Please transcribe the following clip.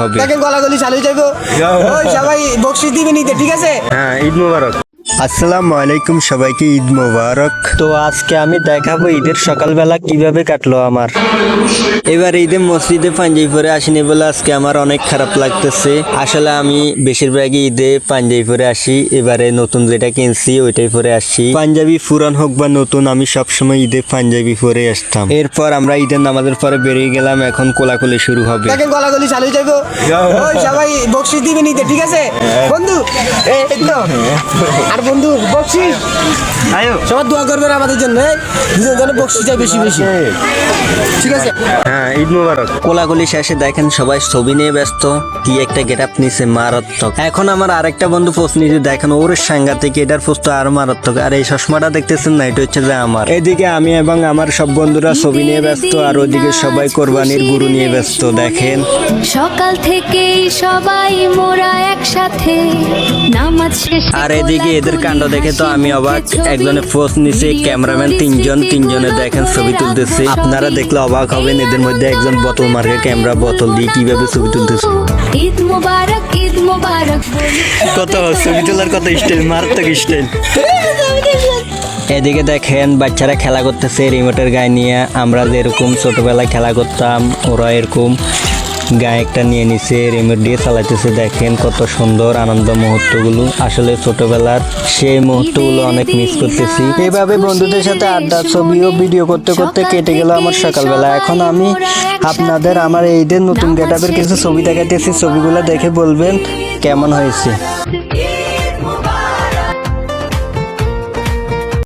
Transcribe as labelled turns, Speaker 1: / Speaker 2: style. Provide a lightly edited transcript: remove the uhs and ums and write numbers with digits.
Speaker 1: হবে।
Speaker 2: দেখেন গলাগলি চালু যাইবো, ওই সবাই বকশিস দিবে নিতে, ঠিক আছে?
Speaker 1: হ্যাঁ, ঈদ মোবারক।
Speaker 3: আসসালামু আলাইকুম, সবাইকে ঈদ মোবারক।
Speaker 4: তো আজকে আমি দেখাবো ঈদের সকালবেলা কিভাবে কাটলো আমার।
Speaker 3: এবার ঈদে মসজিদে পাঞ্জাবি পরে আসিনি বলে আজকে আমার অনেক খারাপ লাগতেছে। আসলে আমি বেশিরভাগই ঈদে পাঞ্জাবি পরে আসি, এবারে নতুন যেটা কিনছি ওইটাই পরে আসি। পাঞ্জাবি পুরান হোক বা নতুন, আমি সবসময় ঈদে পাঞ্জাবি পরে আসতাম। এরপর আমরা ঈদের নামাজের পরে বেরিয়ে গেলাম, এখন কোলাকুলি শুরু হবে।
Speaker 2: দেখেন গলাগলি চালু যাইবো, ওই সবাই বকশিস দিবে নিতে, ঠিক আছে? বন্ধু এই তো, আর বন্ধু বকশিস সবার দোয়া করবেন আমাদের জন্য, দুজন যেন বকশিস যায় বেশি বেশি, ঠিক আছে?
Speaker 1: হ্যাঁ, ঈদ মোবারক।
Speaker 3: কোলাকুলি শেষে দেখেন সবাই ছবি নিয়ে ব্যস্ত, কি একটা গেট আপ নিছে মারাত্মক। এখন আমার আরেকটা বন্ধু পোস্ট নিতে, দেখেন ওর সাংঘাতিক, এটার পোস্ট আরো মারাত্মক। আর এই চশমাটা দেখতেছেন না, এটা হচ্ছে যে আমার। এদিকে আমি এবং আমার সব বন্ধুরা ছবি নিয়ে ব্যস্ত, আর ওদিকে সবাই কোরবানির গরু নিয়ে ব্যস্ত। দেখেন
Speaker 5: সকাল থেকেই সবাই মোরা একসাথে নামাজ শেষে
Speaker 3: আর এদিকে এদের কাণ্ড দেখে তো আমি অবাক। একজনে পোস্ট নিছে, ক্যামেরাম্যান তিনজনে দেখেন ছবি তুলতেছে। আপনারা দেখলে অবাক হবেন, এদের মধ্যে একজন বোতল মার্কে ক্যামেরা, বোতল দিয়ে কিভাবে ছবি তুলতেছে।
Speaker 5: ঈদ মোবারক, ঈদ মোবারক।
Speaker 3: কত ছবি তোলার কত স্টাইল, মারাত্মক স্টাইল। এদিকে দেখেন বাচ্চারা খেলা করতেছে রিমোটের গায়ে নিয়ে। আমরা যেরকম ছোটবেলায় খেলা করতাম, ওরা এরকম গায়ে একটা নিয়ে নিছে, রিমোট দিয়ে চালাইতেছে। দেখেন কত সুন্দর আনন্দ মুহূর্তগুলো, আসলে ছোটবেলার সেই মুহূর্তগুলো অনেক মিস করতেছি। এভাবে বন্ধুদের সাথে আড্ডা, ছবি ও ভিডিও করতে করতে কেটে গেল আমার সকালবেলা। এখন আমি আপনাদের আমার ঈদের নতুন গেটআপের কিছু ছবি দেখাইতেছি, ছবিগুলো দেখে বলবেন কেমন হয়েছে।